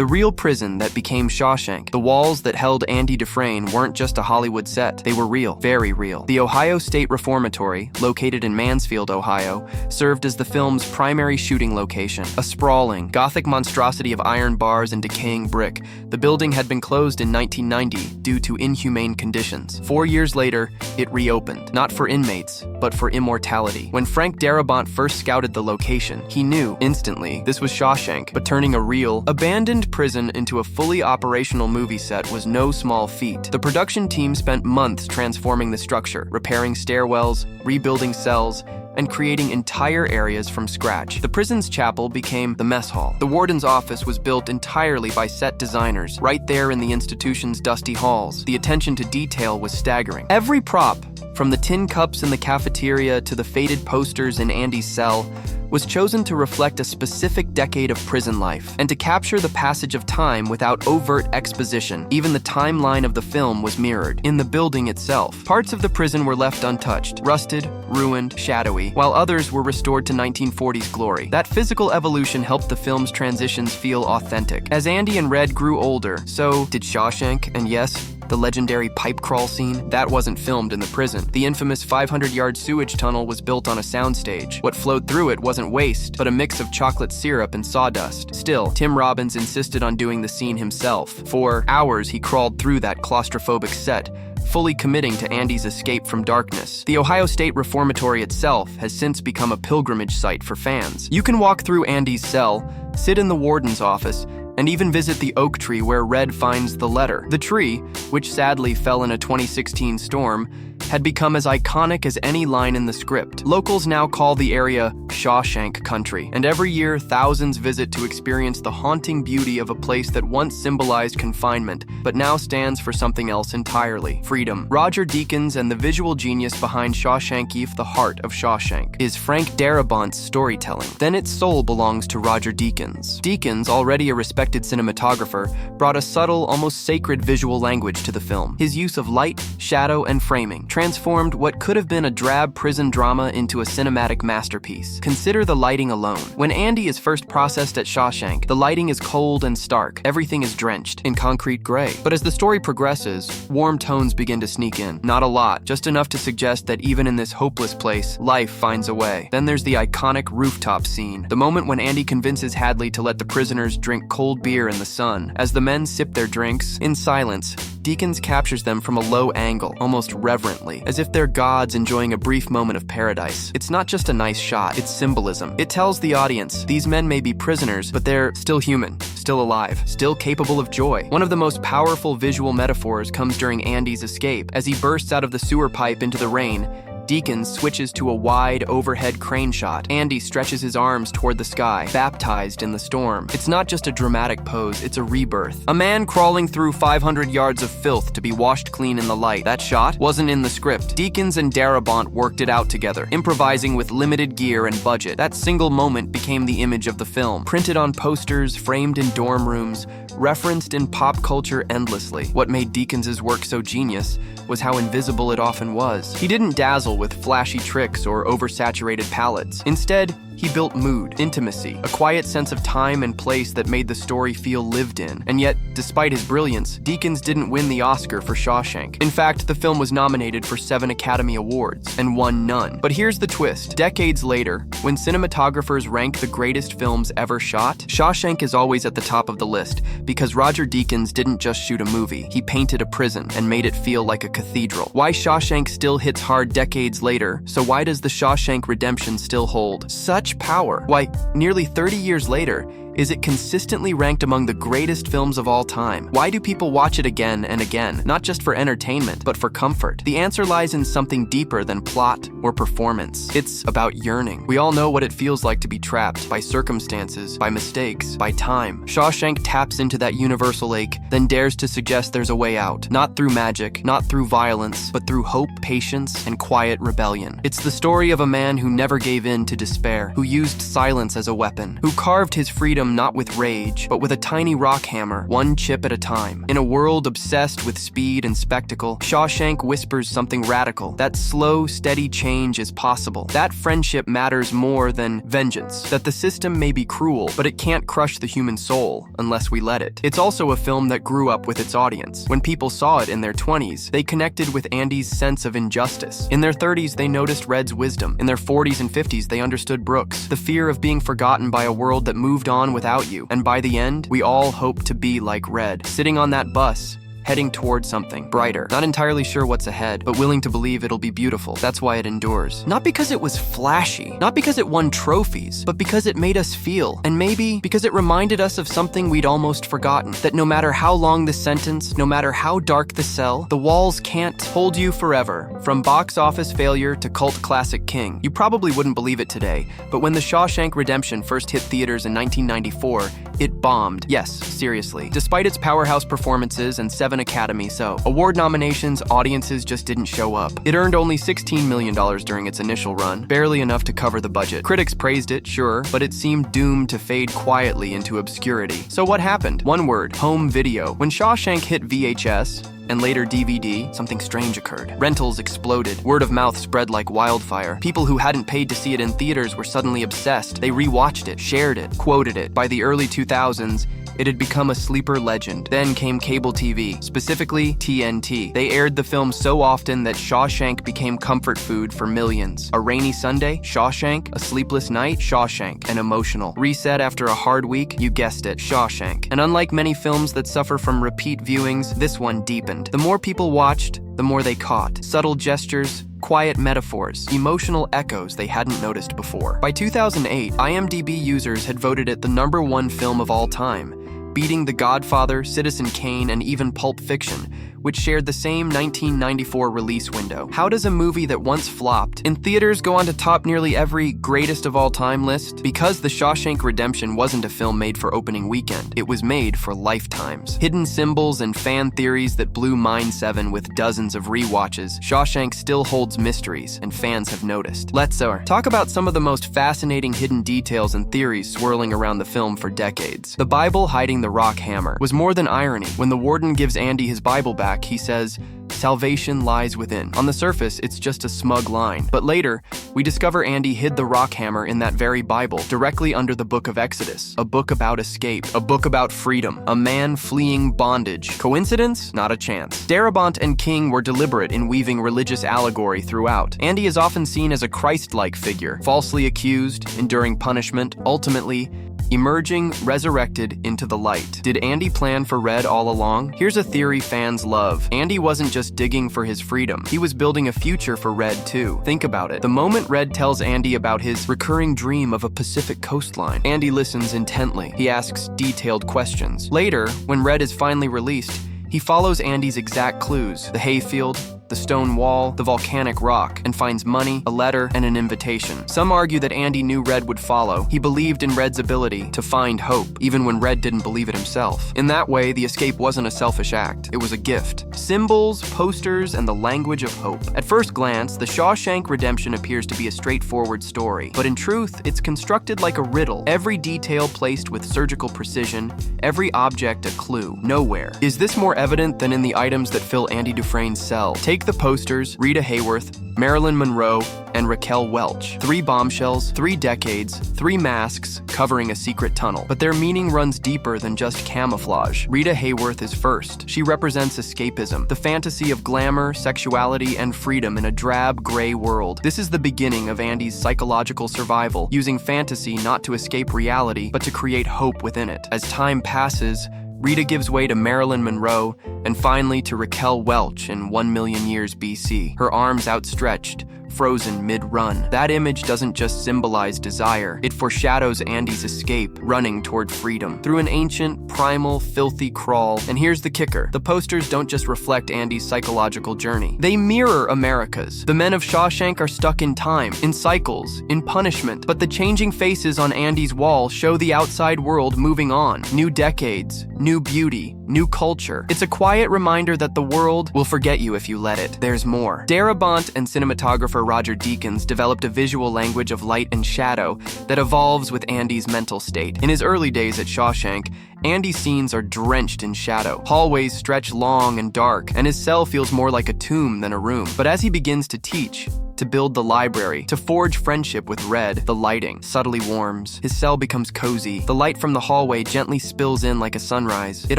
The real prison that became Shawshank. The walls that held Andy Dufresne weren't just a Hollywood set. They were real, very real. The Ohio State Reformatory, located in Mansfield, Ohio, served as the film's primary shooting location. A sprawling, Gothic monstrosity of iron bars and decaying brick, the building had been closed in 1990 due to inhumane conditions. 4 years later, it reopened, not for inmates, but for immortality. When Frank Darabont first scouted the location, he knew instantly this was Shawshank, but turning a real, abandoned prison into a fully operational movie set was no small feat. The production team spent months transforming the structure, repairing stairwells, rebuilding cells, and creating entire areas from scratch. The prison's chapel became the mess hall. The warden's office was built entirely by set designers, right there in the institution's dusty halls. The attention to detail was staggering. Every prop, from the tin cups in the cafeteria to the faded posters in Andy's cell, was chosen to reflect a specific decade of prison life and to capture the passage of time without overt exposition. Even the timeline of the film was mirrored in the building itself. Parts of the prison were left untouched, rusted, ruined, shadowy, while others were restored to 1940s glory. That physical evolution helped the film's transitions feel authentic. As Andy and Red grew older, so did Shawshank, and yes, the legendary pipe crawl scene, that wasn't filmed in the prison. The infamous 500-yard sewage tunnel was built on a soundstage. What flowed through it wasn't waste, but a mix of chocolate syrup and sawdust. Still, Tim Robbins insisted on doing the scene himself. For hours, he crawled through that claustrophobic set, fully committing to Andy's escape from darkness. The Ohio State Reformatory itself has since become a pilgrimage site for fans. You can walk through Andy's cell, sit in the warden's office, and even visit the oak tree where Red finds the letter. The tree, which sadly fell in a 2016 storm, had become as iconic as any line in the script. Locals now call the area Shawshank Country, and every year thousands visit to experience the haunting beauty of a place that once symbolized confinement, but now stands for something else entirely: freedom. Roger Deakins and the visual genius behind Shawshank, the heart of Shawshank, is Frank Darabont's storytelling. Then its soul belongs to Roger Deakins. Deakins, already a respected cinematographer, brought a subtle, almost sacred visual language to the film. His use of light, shadow, and framing transformed what could have been a drab prison drama into a cinematic masterpiece. Consider the lighting alone. When Andy is first processed at Shawshank, the lighting is cold and stark. Everything is drenched in concrete gray. But as the story progresses, warm tones begin to sneak in. Not a lot, just enough to suggest that even in this hopeless place, life finds a way. Then there's the iconic rooftop scene, the moment when Andy convinces Hadley to let the prisoners drink cold beer in the sun. As the men sip their drinks, in silence, Deakins captures them from a low angle, almost reverently, as if they're gods enjoying a brief moment of paradise. It's not just a nice shot, it's symbolism. It tells the audience, these men may be prisoners, but they're still human, still alive, still capable of joy. One of the most powerful visual metaphors comes during Andy's escape. As he bursts out of the sewer pipe into the rain, Deakins switches to a wide, overhead crane shot. Andy stretches his arms toward the sky, baptized in the storm. It's not just a dramatic pose, it's a rebirth. A man crawling through 500 yards of filth to be washed clean in the light. That shot wasn't in the script. Deakins and Darabont worked it out together, improvising with limited gear and budget. That single moment became the image of the film, printed on posters, framed in dorm rooms, referenced in pop culture endlessly. What made Deakins' work so genius was how invisible it often was. He didn't dazzle with flashy tricks or oversaturated palettes. Instead, he built mood, intimacy, a quiet sense of time and place that made the story feel lived in. And yet, despite his brilliance, Deakins didn't win the Oscar for Shawshank. In fact, the film was nominated for 7 Academy Awards and won none. But here's the twist. Decades later, when cinematographers rank the greatest films ever shot, Shawshank is always at the top of the list because Roger Deakins didn't just shoot a movie. He painted a prison and made it feel like a cathedral. Why Shawshank still hits hard decades later, so why does the Shawshank Redemption still hold such power? Why, nearly 30 years later, is it consistently ranked among the greatest films of all time? Why do people watch it again and again, not just for entertainment, but for comfort? The answer lies in something deeper than plot or performance. It's about yearning. We all know what it feels like to be trapped by circumstances, by mistakes, by time. Shawshank taps into that universal ache, then dares to suggest there's a way out. Not through magic, not through violence, but through hope, patience, and quiet rebellion. It's the story of a man who never gave in to despair, who used silence as a weapon, who carved his freedom freedom not with rage, but with a tiny rock hammer, one chip at a time. In a world obsessed with speed and spectacle, Shawshank whispers something radical. That slow, steady change is possible. That friendship matters more than vengeance. That the system may be cruel, but it can't crush the human soul unless we let it. It's also a film that grew up with its audience. When people saw it in their 20s, they connected with Andy's sense of injustice. In their 30s, they noticed Red's wisdom. In their 40s and 50s, they understood Brooks, the fear of being forgotten by a world that moved on without you. And by the end, we all hope to be like Red, sitting on that bus, heading towards something brighter. Not entirely sure what's ahead, but willing to believe it'll be beautiful. That's why it endures. Not because it was flashy, not because it won trophies, but because it made us feel. And maybe because it reminded us of something we'd almost forgotten. That no matter how long the sentence, no matter how dark the cell, the walls can't hold you forever. From box office failure to cult classic king. You probably wouldn't believe it today, but when The Shawshank Redemption first hit theaters in 1994, it bombed. Yes, seriously. Despite its powerhouse performances and 7 Academy Award nominations, audiences just didn't show up. It earned only $16 million during its initial run, barely enough to cover the budget. Critics praised it, sure, but it seemed doomed to fade quietly into obscurity. So what happened? One word: home video. When Shawshank hit VHS, and later DVD, something strange occurred. Rentals exploded. Word of mouth spread like wildfire. People who hadn't paid to see it in theaters were suddenly obsessed. They rewatched it, shared it, quoted it. By the early 2000s, it had become a sleeper legend. Then came cable TV, specifically TNT. They aired the film so often that Shawshank became comfort food for millions. A rainy Sunday, Shawshank. A sleepless night, Shawshank. An emotional reset after a hard week, you guessed it, Shawshank. And unlike many films that suffer from repeat viewings, this one deepened. The more people watched, the more they caught. Subtle gestures, quiet metaphors, emotional echoes they hadn't noticed before. By 2008, IMDb users had voted it the #1 film of all time, beating The Godfather, Citizen Kane, and even Pulp Fiction, which shared the same 1994 release window. How does a movie that once flopped in theaters go on to top nearly every greatest of all time list? Because The Shawshank Redemption wasn't a film made for opening weekend. It was made for lifetimes. Hidden symbols and fan theories that blew Mind 7 with dozens of rewatches, Shawshank still holds mysteries, and fans have noticed. Let's talk about some of the most fascinating hidden details and theories swirling around the film for decades. The Bible hiding the rock hammer was more than irony. When the warden gives Andy his Bible back, he says, "Salvation lies within." On the surface, it's just a smug line. But later, we discover Andy hid the rock hammer in that very Bible, directly under the book of Exodus. A book about escape. A book about freedom. A man fleeing bondage. Coincidence? Not a chance. Darabont and King were deliberate in weaving religious allegory throughout. Andy is often seen as a Christ-like figure, falsely accused, enduring punishment, ultimately emerging, resurrected into the light. Did Andy plan for Red all along? Here's a theory fans love. Andy wasn't just digging for his freedom. He was building a future for Red too. Think about it. The moment Red tells Andy about his recurring dream of a Pacific coastline, Andy listens intently. He asks detailed questions. Later, when Red is finally released, he follows Andy's exact clues: the hayfield, the stone wall, the volcanic rock, and finds money, a letter, and an invitation. Some argue that Andy knew Red would follow. He believed in Red's ability to find hope, even when Red didn't believe it himself. In that way, the escape wasn't a selfish act. It was a gift. Symbols, posters, and the language of hope. At first glance, The Shawshank Redemption appears to be a straightforward story, but in truth, it's constructed like a riddle. Every detail placed with surgical precision, every object a clue. Nowhere is this more evident than in the items that fill Andy Dufresne's cell. Take the posters: Rita Hayworth, Marilyn Monroe, and Raquel Welch. 3 bombshells, 3 decades, 3 masks covering a secret tunnel. But their meaning runs deeper than just camouflage. Rita Hayworth is first. She represents escapism, the fantasy of glamour, sexuality, and freedom in a drab, gray world. This is the beginning of Andy's psychological survival, using fantasy not to escape reality, but to create hope within it. As time passes, Rita gives way to Marilyn Monroe, and finally to Raquel Welch in 1 million years BC, her arms outstretched, frozen mid-run. That image doesn't just symbolize desire, it foreshadows Andy's escape, running toward freedom, through an ancient, primal, filthy crawl. And here's the kicker: the posters don't just reflect Andy's psychological journey. They mirror America's. The men of Shawshank are stuck in time, in cycles, in punishment, but the changing faces on Andy's wall show the outside world moving on. New decades, new beauty, new culture. It's a quiet reminder that the world will forget you if you let it. There's more. Darabont and cinematographer cinematographer Roger Deakins developed a visual language of light and shadow that evolves with Andy's mental state. In his early days at Shawshank, Andy's scenes are drenched in shadow. Hallways stretch long and dark, and his cell feels more like a tomb than a room. But as he begins to teach, to build the library, to forge friendship with Red, the lighting subtly warms. His cell becomes cozy. The light from the hallway gently spills in like a sunrise. It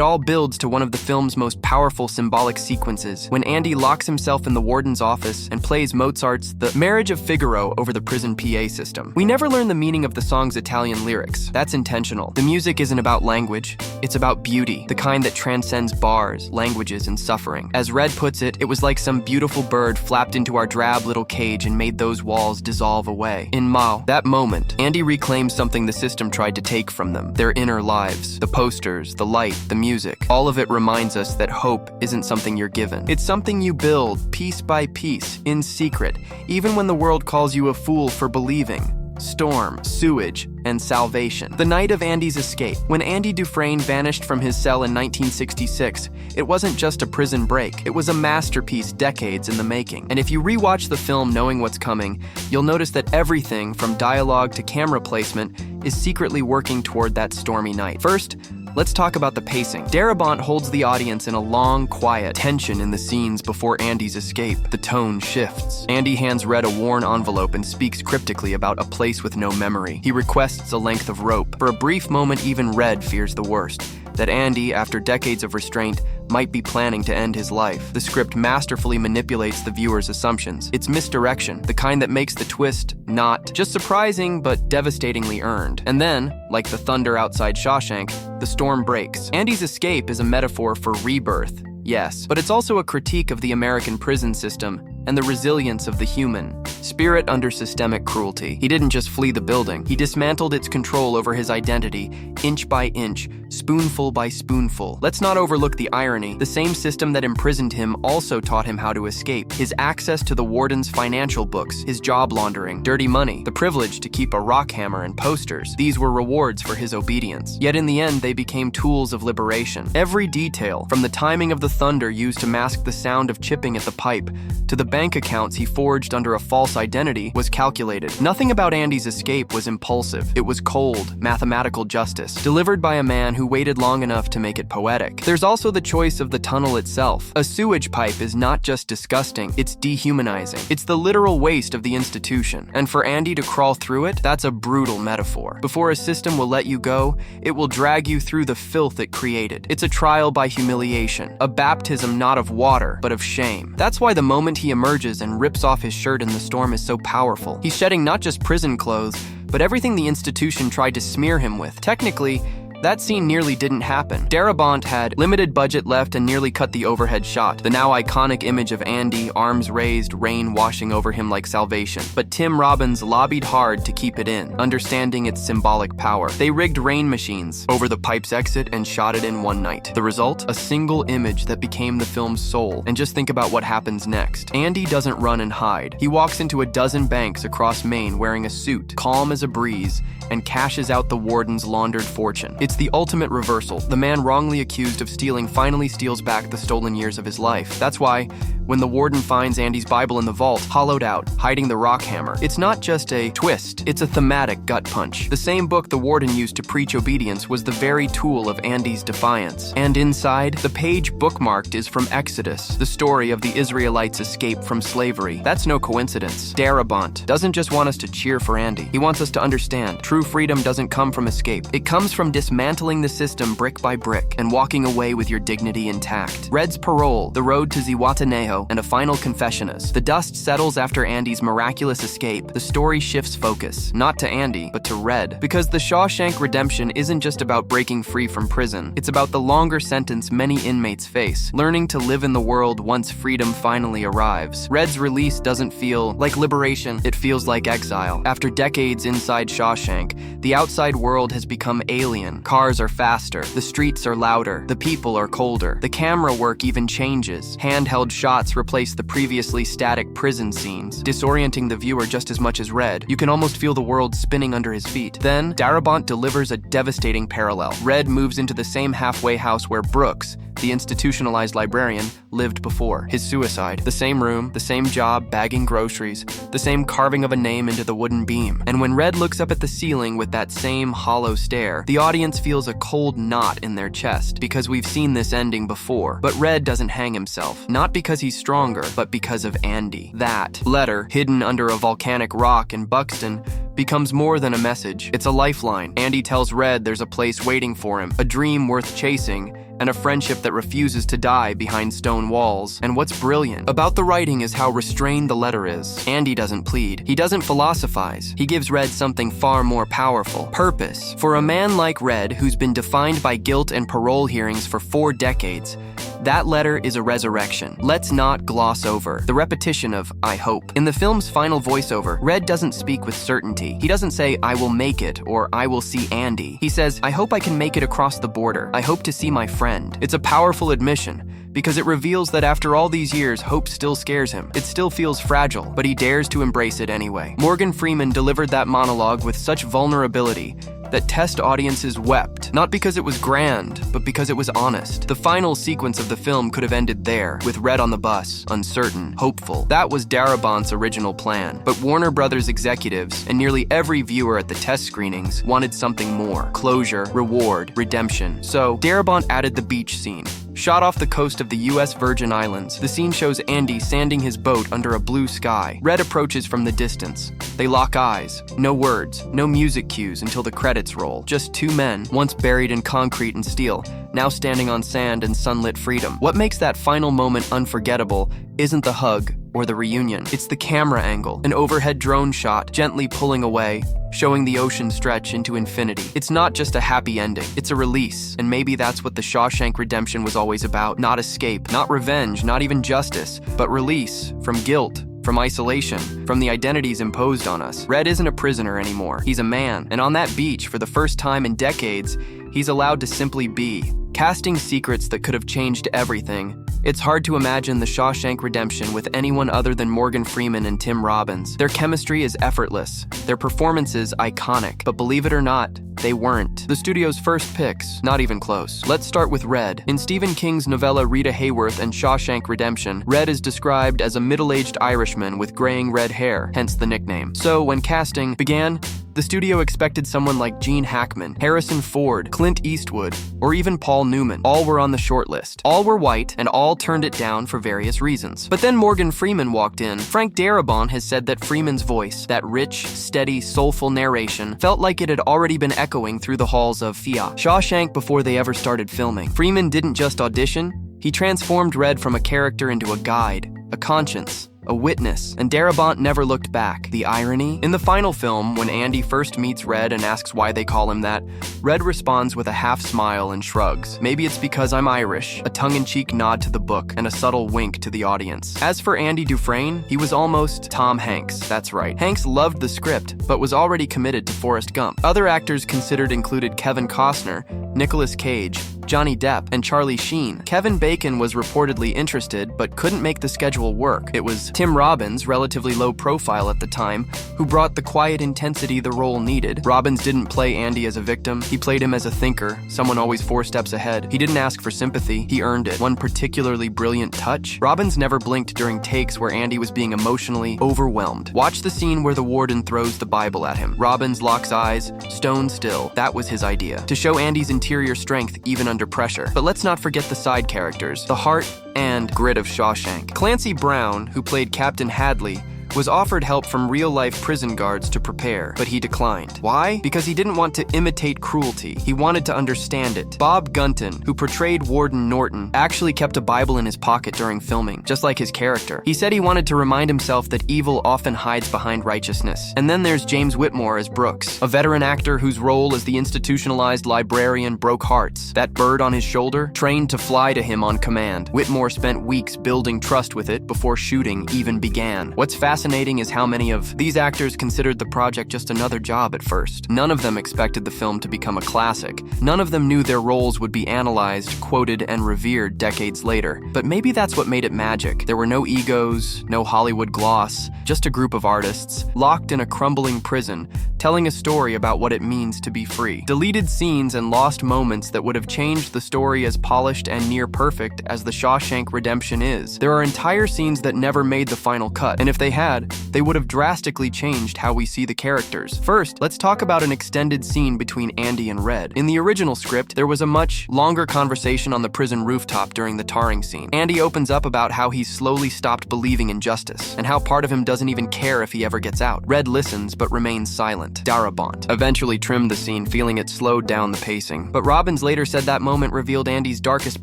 all builds to one of the film's most powerful symbolic sequences, when Andy locks himself in the warden's office and plays Mozart's The Marriage of Figaro over the prison PA system. We never learn the meaning of the song's Italian lyrics. That's intentional. The music isn't about language. It's about beauty, the kind that transcends bars, languages, and suffering. As Red puts it, it was like some beautiful bird flapped into our drab little cage and made those walls dissolve away. In Mao, that moment, Andy reclaims something the system tried to take from them, their inner lives. The posters, the light, the music. All of it reminds us that hope isn't something you're given. It's something you build, piece by piece, in secret, even when the world calls you a fool for believing. Storm, sewage, and salvation. The night of Andy's escape. When Andy Dufresne vanished from his cell in 1966, it wasn't just a prison break. It was a masterpiece decades in the making. And if you rewatch the film knowing what's coming, you'll notice that everything from dialogue to camera placement is secretly working toward that stormy night. First, let's talk about the pacing. Darabont holds the audience in a long, quiet tension in the scenes before Andy's escape. The tone shifts. Andy hands Red a worn envelope and speaks cryptically about a place with no memory. He requests a length of rope. For a brief moment, even Red fears the worst, that Andy, after decades of restraint, might be planning to end his life. The script masterfully manipulates the viewer's assumptions. It's misdirection, the kind that makes the twist not just surprising, but devastatingly earned. And then, like the thunder outside Shawshank, the storm breaks. Andy's escape is a metaphor for rebirth, yes, but it's also a critique of the American prison system and the resilience of the human spirit under systemic cruelty. He didn't just flee the building. He dismantled its control over his identity, inch by inch, spoonful by spoonful. Let's not overlook the irony. The same system that imprisoned him also taught him how to escape. His access to the warden's financial books, his job laundering, dirty money, the privilege to keep a rock hammer and posters. These were rewards for his obedience. Yet in the end, they became tools of liberation. Every detail, from the timing of the thunder used to mask the sound of chipping at the pipe, to the bank accounts he forged under a false identity, was calculated. Nothing about Andy's escape was impulsive. It was cold, mathematical justice, delivered by a man who waited long enough to make it poetic. There's also the choice of the tunnel itself. A sewage pipe is not just disgusting, it's dehumanizing. It's the literal waste of the institution. And for Andy to crawl through it, that's a brutal metaphor. Before a system will let you go, it will drag you through the filth it created. It's a trial by humiliation, a baptism not of water, but of shame. That's why the moment he emerges and rips off his shirt in the storm is so powerful. He's shedding not just prison clothes, but everything the institution tried to smear him with. Technically, that scene nearly didn't happen. Darabont had limited budget left and nearly cut the overhead shot, the now iconic image of Andy, arms raised, rain washing over him like salvation. But Tim Robbins lobbied hard to keep it in, understanding its symbolic power. They rigged rain machines over the pipe's exit and shot it in one night. The result? A single image that became the film's soul. And just think about what happens next. Andy doesn't run and hide. He walks into a dozen banks across Maine wearing a suit, calm as a breeze, and cashes out the warden's laundered fortune. It's the ultimate reversal. The man wrongly accused of stealing finally steals back the stolen years of his life. That's why, when the warden finds Andy's Bible in the vault, hollowed out, hiding the rock hammer, it's not just a twist, it's a thematic gut punch. The same book the warden used to preach obedience was the very tool of Andy's defiance. And inside, the page bookmarked is from Exodus, the story of the Israelites' escape from slavery. That's no coincidence. Darabont doesn't just want us to cheer for Andy. He wants us to understand true freedom doesn't come from escape. It comes from dismantling the system brick by brick and walking away with your dignity intact. Red's parole, the road to Zihuatanejo, and a final confession is. The dust settles after Andy's miraculous escape. The story shifts focus, not to Andy, but to Red. Because the Shawshank Redemption isn't just about breaking free from prison. It's about the longer sentence many inmates face, learning to live in the world once freedom finally arrives. Red's release doesn't feel like liberation, it feels like exile. After decades inside Shawshank, the outside world has become alien. Cars are faster, the streets are louder, the people are colder. The camera work even changes. Handheld shots shots replace the previously static prison scenes, disorienting the viewer just as much as Red. You can almost feel the world spinning under his feet. Then, Darabont delivers a devastating parallel. Red moves into the same halfway house where Brooks, the institutionalized librarian, lived before. His suicide. The same room, the same job bagging groceries, the same carving of a name into the wooden beam. And when Red looks up at the ceiling with that same hollow stare, the audience feels a cold knot in their chest, because we've seen this ending before. But Red doesn't hang himself, not because he's stronger, but because of Andy. That letter, hidden under a volcanic rock in Buxton, becomes more than a message. It's a lifeline. Andy tells Red there's a place waiting for him, a dream worth chasing, and a friendship that refuses to die behind stone walls. And what's brilliant about the writing is how restrained the letter is. Andy doesn't plead. He doesn't philosophize. He gives Red something far more powerful: purpose. For a man like Red, who's been defined by guilt and parole hearings for 4 decades, that letter is a resurrection. Let's not gloss over the repetition of "I hope." In the film's final voiceover, Red doesn't speak with certainty. He doesn't say, "I will make it," or "I will see Andy." He says, "I hope I can make it across the border. I hope to see my friend." It's a powerful admission, because it reveals that after all these years, hope still scares him. It still feels fragile, but he dares to embrace it anyway. Morgan Freeman delivered that monologue with such vulnerability that test audiences wept, not because it was grand, but because it was honest. The final sequence of the film could have ended there, with Red on the bus, uncertain, hopeful. That was Darabont's original plan. But Warner Brothers executives, and nearly every viewer at the test screenings, wanted something more: closure, reward, redemption. So, Darabont added the beach scene. Shot off the coast of the US Virgin Islands, the scene shows Andy sanding his boat under a blue sky. Red approaches from the distance. They lock eyes. No words, no music cues until the credits roll. Just 2 men, once buried in concrete and steel, now standing on sand and sunlit freedom. What makes that final moment unforgettable isn't the hug or the reunion. It's the camera angle, an overhead drone shot gently pulling away, showing the ocean stretch into infinity. It's not just a happy ending, it's a release. And maybe that's what the Shawshank Redemption was always about. Not escape, not revenge, not even justice, but release from guilt, from isolation, from the identities imposed on us. Red isn't a prisoner anymore. He's a man. And on that beach, for the first time in decades, he's allowed to simply be, casting secrets that could have changed everything. It's hard to imagine the Shawshank Redemption with anyone other than Morgan Freeman and Tim Robbins. Their chemistry is effortless, their performances iconic, but believe it or not, they weren't. The studio's first picks, not even close. Let's start with Red. In Stephen King's novella Rita Hayworth and Shawshank Redemption, Red is described as a middle-aged Irishman with graying red hair, hence the nickname. So when casting began, the studio expected someone like Gene Hackman, Harrison Ford, Clint Eastwood, or even Paul Newman. All were on the shortlist. All were white, and all turned it down for various reasons. But then Morgan Freeman walked in. Frank Darabont has said that Freeman's voice, that rich, steady, soulful narration, felt like it had already been echoing through the halls of Shawshank before they ever started filming. Freeman didn't just audition, he transformed Red from a character into a guide, a conscience, a witness, and Darabont never looked back. The irony? In the final film, when Andy first meets Red and asks why they call him that, Red responds with a half smile and shrugs. Maybe it's because I'm Irish, a tongue-in-cheek nod to the book, and a subtle wink to the audience. As for Andy Dufresne, he was almost Tom Hanks, that's right. Hanks loved the script, but was already committed to Forrest Gump. Other actors considered included Kevin Costner, Nicolas Cage, Johnny Depp, and Charlie Sheen. Kevin Bacon was reportedly interested, but couldn't make the schedule work. It was Tim Robbins, relatively low profile at the time, who brought the quiet intensity the role needed. Robbins didn't play Andy as a victim, he played him as a thinker, someone always 4 steps ahead. He didn't ask for sympathy, he earned it. One particularly brilliant touch? Robbins never blinked during takes where Andy was being emotionally overwhelmed. Watch the scene where the warden throws the Bible at him. Robbins locks eyes, stone still. That was his idea, to show Andy's interior strength even under pressure. But let's not forget the side characters, the heart and grit of Shawshank. Clancy Brown, who played Captain Hadley, was offered help from real-life prison guards to prepare, but he declined. Why? Because he didn't want to imitate cruelty. He wanted to understand it. Bob Gunton, who portrayed Warden Norton, actually kept a Bible in his pocket during filming, just like his character. He said he wanted to remind himself that evil often hides behind righteousness. And then there's James Whitmore as Brooks, a veteran actor whose role as the institutionalized librarian broke hearts. That bird on his shoulder, trained to fly to him on command. Whitmore spent weeks building trust with it before shooting even began. What's fascinating fascinating is how many of these actors considered the project just another job at first. None of them expected the film to become a classic. None of them knew their roles would be analyzed, quoted, and revered decades later. But maybe that's what made it magic. There were no egos, no Hollywood gloss, just a group of artists, locked in a crumbling prison, telling a story about what it means to be free. Deleted scenes and lost moments that would have changed the story as polished and near perfect as The Shawshank Redemption is. There are entire scenes that never made the final cut, and if they had, they would have drastically changed how we see the characters. First, let's talk about an extended scene between Andy and Red. In the original script, there was a much longer conversation on the prison rooftop during the tarring scene. Andy opens up about how he's slowly stopped believing in justice, and how part of him doesn't even care if he ever gets out. Red listens, but remains silent. Darabont eventually trimmed the scene, feeling it slowed down the pacing. But Robbins later said that moment revealed Andy's darkest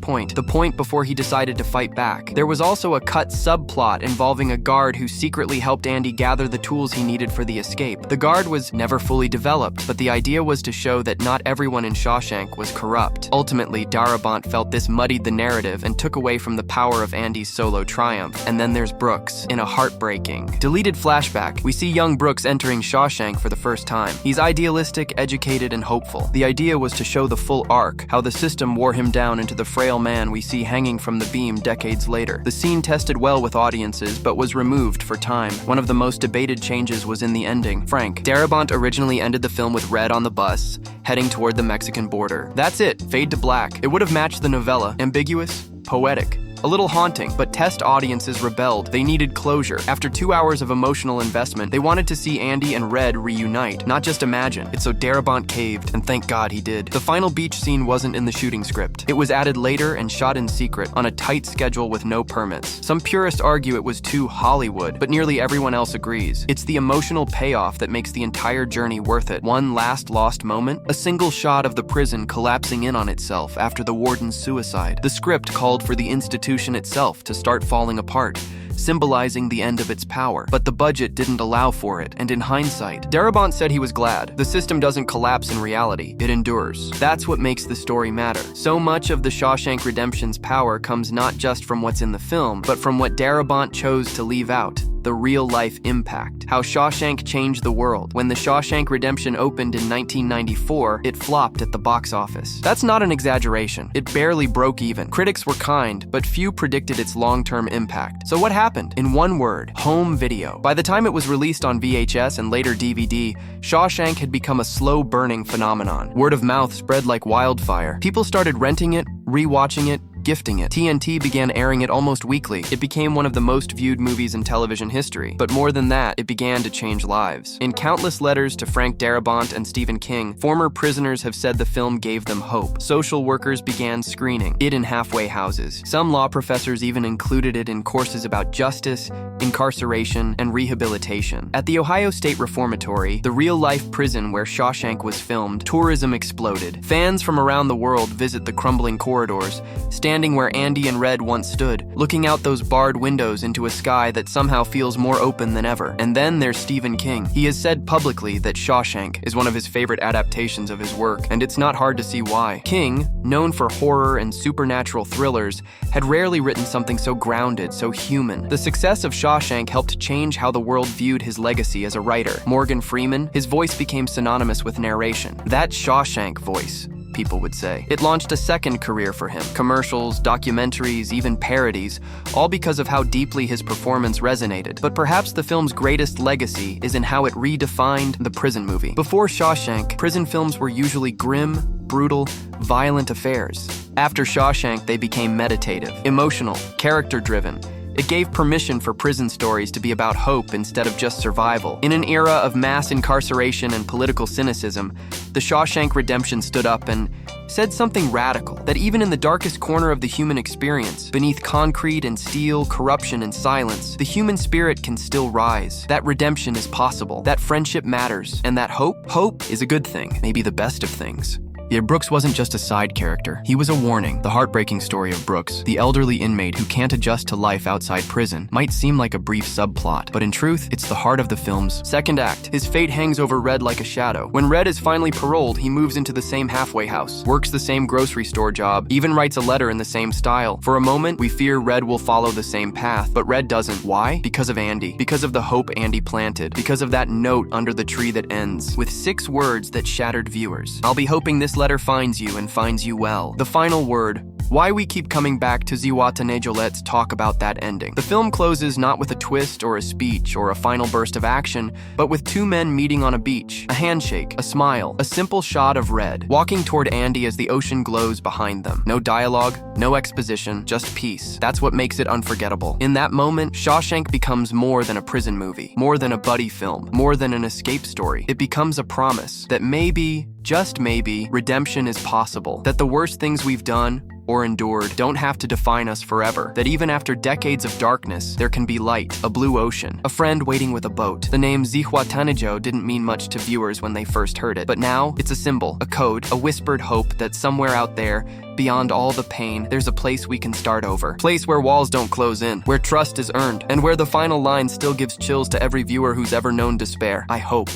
point, the point before he decided to fight back. There was also a cut subplot involving a guard who secretly helped Andy gather the tools he needed for the escape. The guard was never fully developed, but the idea was to show that not everyone in Shawshank was corrupt. Ultimately, Darabont felt this muddied the narrative and took away from the power of Andy's solo triumph. And then there's Brooks. In a heartbreaking, deleted flashback, we see young Brooks entering Shawshank for the first time. He's idealistic, educated, and hopeful. The idea was to show the full arc, how the system wore him down into the frail man we see hanging from the beam decades later. The scene tested well with audiences, but was removed for time. One of the most debated changes was in the ending. Frank. Darabont originally ended the film with Red on the bus, heading toward the Mexican border. That's it, fade to black. It would have matched the novella. Ambiguous, poetic, a little haunting, but test audiences rebelled. They needed closure. After 2 hours of emotional investment, they wanted to see Andy and Red reunite, not just imagine. It's so Darabont caved, and thank God he did. The final beach scene wasn't in the shooting script. It was added later and shot in secret, on a tight schedule with no permits. Some purists argue it was too Hollywood, but nearly everyone else agrees. It's the emotional payoff that makes the entire journey worth it. One last lost moment, a single shot of the prison collapsing in on itself after the warden's suicide. The script called for the institution itself to start falling apart, symbolizing the end of its power. But the budget didn't allow for it, and in hindsight, Darabont said he was glad. The system doesn't collapse in reality, it endures. That's what makes the story matter. So much of The Shawshank Redemption's power comes not just from what's in the film, but from what Darabont chose to leave out. The real-life impact. How Shawshank changed the world. When The Shawshank Redemption opened in 1994, it flopped at the box office. That's not an exaggeration. It barely broke even. Critics were kind, but few predicted its long-term impact. So what happened? In one word, home video. By the time it was released on VHS and later DVD, Shawshank had become a slow-burning phenomenon. Word of mouth spread like wildfire. People started renting it, rewatching it, gifting it. TNT began airing it almost weekly. It became one of the most viewed movies in television history. But more than that, it began to change lives. In countless letters to Frank Darabont and Stephen King, former prisoners have said the film gave them hope. Social workers began screening it in halfway houses. Some law professors even included it in courses about justice, incarceration, and rehabilitation. At the Ohio State Reformatory, the real-life prison where Shawshank was filmed, tourism exploded. Fans from around the world visit the crumbling corridors, standing where Andy and Red once stood, looking out those barred windows into a sky that somehow feels more open than ever. And then there's Stephen King. He has said publicly that Shawshank is one of his favorite adaptations of his work, and it's not hard to see why. King, known for horror and supernatural thrillers, had rarely written something so grounded, so human. The success of Shawshank helped change how the world viewed his legacy as a writer. Morgan Freeman, his voice became synonymous with narration. That Shawshank voice, people would say. It launched a second career for him. Commercials, documentaries, even parodies, all because of how deeply his performance resonated. But perhaps the film's greatest legacy is in how it redefined the prison movie. Before Shawshank, prison films were usually grim, brutal, violent affairs. After Shawshank, they became meditative, emotional, character-driven. It gave permission for prison stories to be about hope instead of just survival. In an era of mass incarceration and political cynicism, The Shawshank Redemption stood up and said something radical, that even in the darkest corner of the human experience, beneath concrete and steel, corruption and silence, the human spirit can still rise. That redemption is possible, that friendship matters, and that hope is a good thing, maybe the best of things. Yet Brooks wasn't just a side character. He was a warning. The heartbreaking story of Brooks, the elderly inmate who can't adjust to life outside prison, might seem like a brief subplot, but in truth, it's the heart of the film's second act. His fate hangs over Red like a shadow. When Red is finally paroled, he moves into the same halfway house, works the same grocery store job, even writes a letter in the same style. For a moment, we fear Red will follow the same path, but Red doesn't. Why? Because of Andy. Because of the hope Andy planted. Because of that note under the tree that ends with 6 words that shattered viewers. I'll be hoping this letter finds you and finds you well. The final word. Why we keep coming back to Ziwatanejo. Let's talk about that ending. The film closes not with a twist or a speech or a final burst of action, but with 2 men meeting on a beach. A handshake, a smile, a simple shot of Red, walking toward Andy as the ocean glows behind them. No dialogue, no exposition, just peace. That's what makes it unforgettable. In that moment, Shawshank becomes more than a prison movie, more than a buddy film, more than an escape story. It becomes a promise that maybe, just maybe, redemption is possible. That the worst things we've done or endured don't have to define us forever. That even after decades of darkness, there can be light, a blue ocean, a friend waiting with a boat. The name Zihuatanejo didn't mean much to viewers when they first heard it, but now it's a symbol, a code, a whispered hope that somewhere out there, beyond all the pain, there's a place we can start over. Place where walls don't close in, where trust is earned, and where the final line still gives chills to every viewer who's ever known despair. I hope